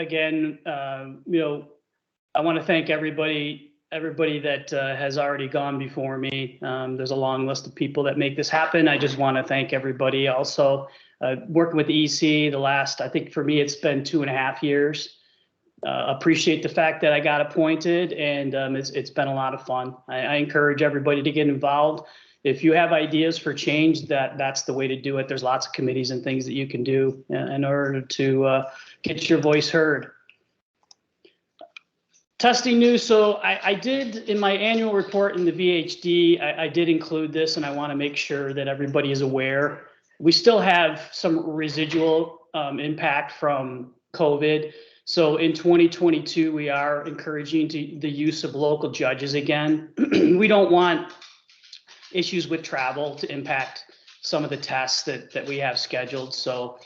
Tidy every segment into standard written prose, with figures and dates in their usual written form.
again, I want to thank everybody that has already gone before me. There's a long list of people that make this happen. I just want to thank everybody. Also, working with the EC the last, I think for me, it's been 2.5 years. Appreciate the fact that I got appointed, and it's been a lot of fun. I encourage everybody to get involved. If you have ideas for change, that's the way to do it. There's lots of committees and things that you can do in order to get your voice heard. Testing news. So I did in my annual report in the VHD, I did include this, and I want to make sure that everybody is aware. We still have some residual impact from COVID. So in 2022, we are encouraging the use of local judges again. We don't want issues with travel to impact some of the tests that we have scheduled. So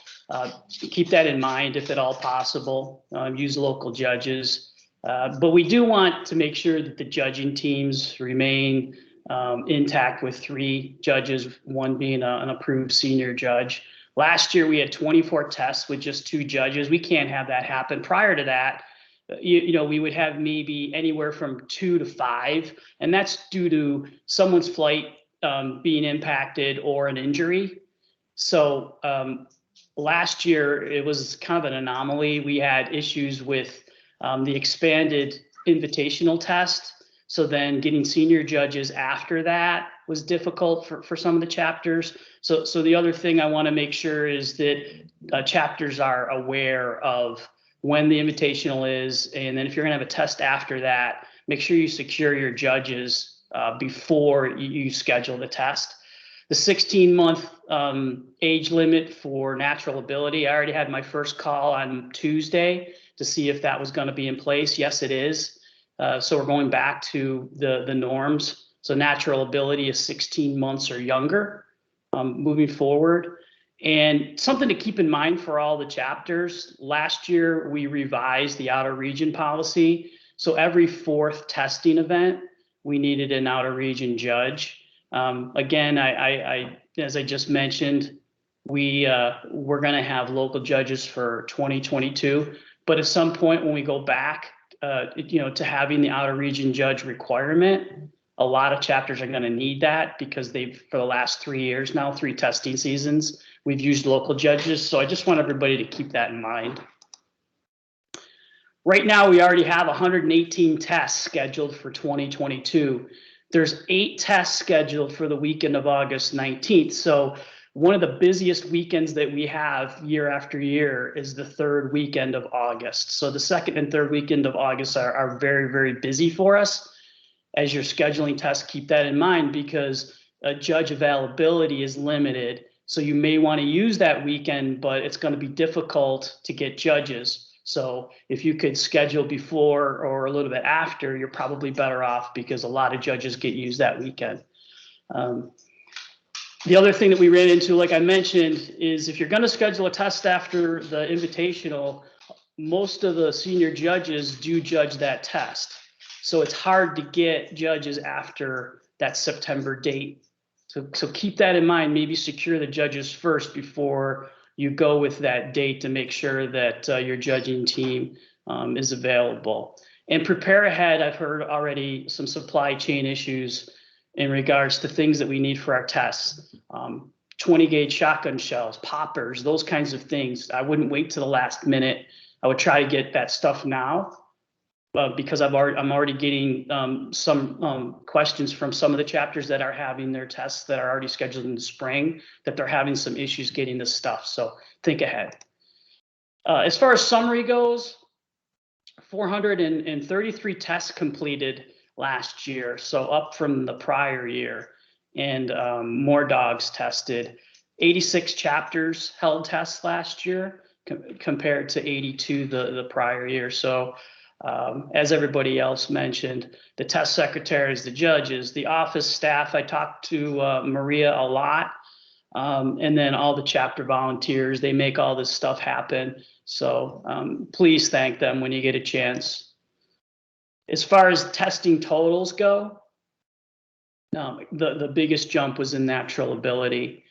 keep that in mind if at all possible. Use local judges. But we do want to make sure that the judging teams remain intact with 3 judges, one being an approved senior judge. Last year, we had 24 tests with just 2 judges. We can't have that happen. Prior to that, we would have maybe anywhere from 2 to 5, and that's due to someone's flight being impacted or an injury. So last year, it was kind of an anomaly. We had issues with the expanded invitational test. So then getting senior judges after that was difficult for some of the chapters. So the other thing I want to make sure is that chapters are aware of when the invitational is. And then if you're going to have a test after that, make sure you secure your judges before you schedule the test. The 16-month age limit for natural ability, I already had my first call on Tuesday to see if that was going to be in place. Yes, it is. So we're going back to the norms. So natural ability is 16 months or younger moving forward. And something to keep in mind for all the chapters, last year we revised the outer region policy. So every 4th testing event, we needed an outer region judge. Again, as I just mentioned, we're going to have local judges for 2022. But at some point when we go back, to having the outer region judge requirement, a lot of chapters are going to need that because for the last 3 years now, 3 testing seasons, we've used local judges. So I just want everybody to keep that in mind. Right now, we already have 118 tests scheduled for 2022. There's 8 tests scheduled for the weekend of August 19th. So one of the busiest weekends that we have year after year is the 3rd weekend of August. So the 2nd and 3rd weekend of August are very, very busy for us. As you're scheduling tests, keep that in mind because judge availability is limited. So you may want to use that weekend, but it's going to be difficult to get judges. So if you could schedule before or a little bit after, you're probably better off because a lot of judges get used that weekend. The other thing that we ran into, like I mentioned, is if you're going to schedule a test after the invitational, most of the senior judges do judge that test. So it's hard to get judges after that September date. So keep that in mind. Maybe secure the judges first before you go with that date to make sure that your judging team is available. And prepare ahead. I've heard already some supply chain issues in regards to things that we need for our tests. 20 gauge shotgun shells, poppers, those kinds of things. I wouldn't wait to the last minute. I would try to get that stuff now because I'm already getting some questions from some of the chapters that are having their tests that are already scheduled in the spring, that they're having some issues getting this stuff. So think ahead. As far as summary goes, 433 tests completed last year, so up from the prior year, and more dogs tested. 86 chapters held tests last year compared to 82 the prior year. So as everybody else mentioned, the test secretaries, the judges, the office staff, I talked to Maria a lot, and then all the chapter volunteers, they make all this stuff happen. So please thank them when you get a chance. As far as testing totals go, the biggest jump was in natural ability.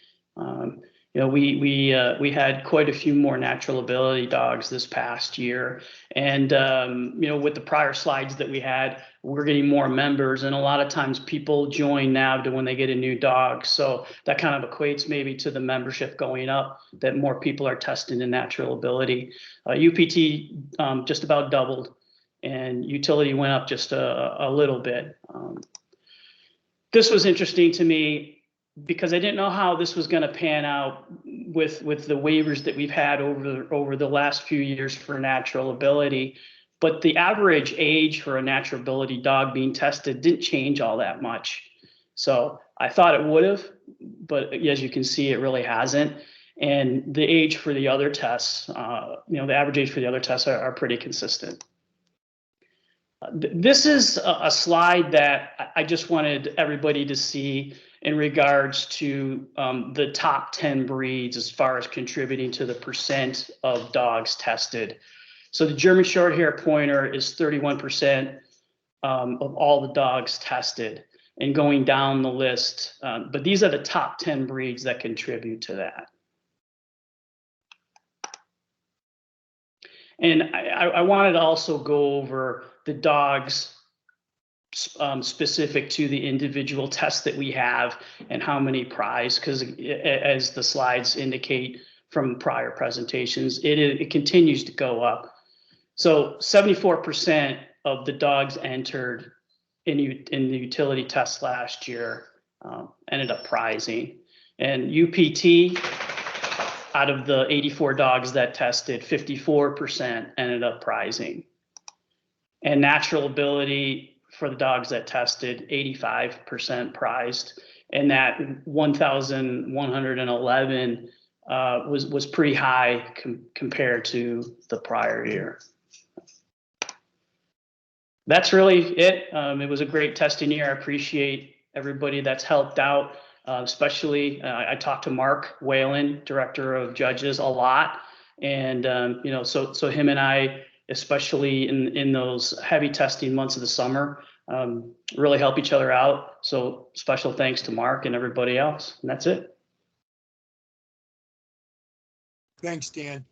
You know, we had quite a few more natural ability dogs this past year, and you know, with the prior slides that we had, we're getting more members, and a lot of times people join now to when they get a new dog. So that kind of equates maybe to the membership going up, that more people are testing the natural ability. UPT just about doubled, and utility went up just a little bit. This was interesting to me because I didn't know how this was going to pan out with the waivers that we've had over the last few years for natural ability. But the average age for a natural ability dog being tested didn't change all that much. So I thought it would have, but as you can see, it really hasn't. And the age for the other tests, you know, the average age for the other tests are pretty consistent. This is a slide that I just wanted everybody to see in regards to the top 10 breeds as far as contributing to the percent of dogs tested. So the German Shorthair Pointer is 31% of all the dogs tested, and going down the list. But these are the top 10 breeds that contribute to that. And I wanted to also go over the dogs specific to the individual tests that we have and how many prize, because as the slides indicate from prior presentations, it continues to go up. So 74% of the dogs entered in the utility test last year ended up prizing. And UPT, out of the 84 dogs that tested, 54% ended up prizing. And natural ability for the dogs that tested, 85% prized. And that 1,111 was pretty high compared to the prior year. That's really it. It was a great testing year. I appreciate everybody that's helped out. Especially, I talked to Mark Whalen, Director of Judges, a lot, and you know, so him and I, especially in those heavy testing months of the summer, really help each other out. So special thanks to Mark and everybody else, and that's it. Thanks, Dan.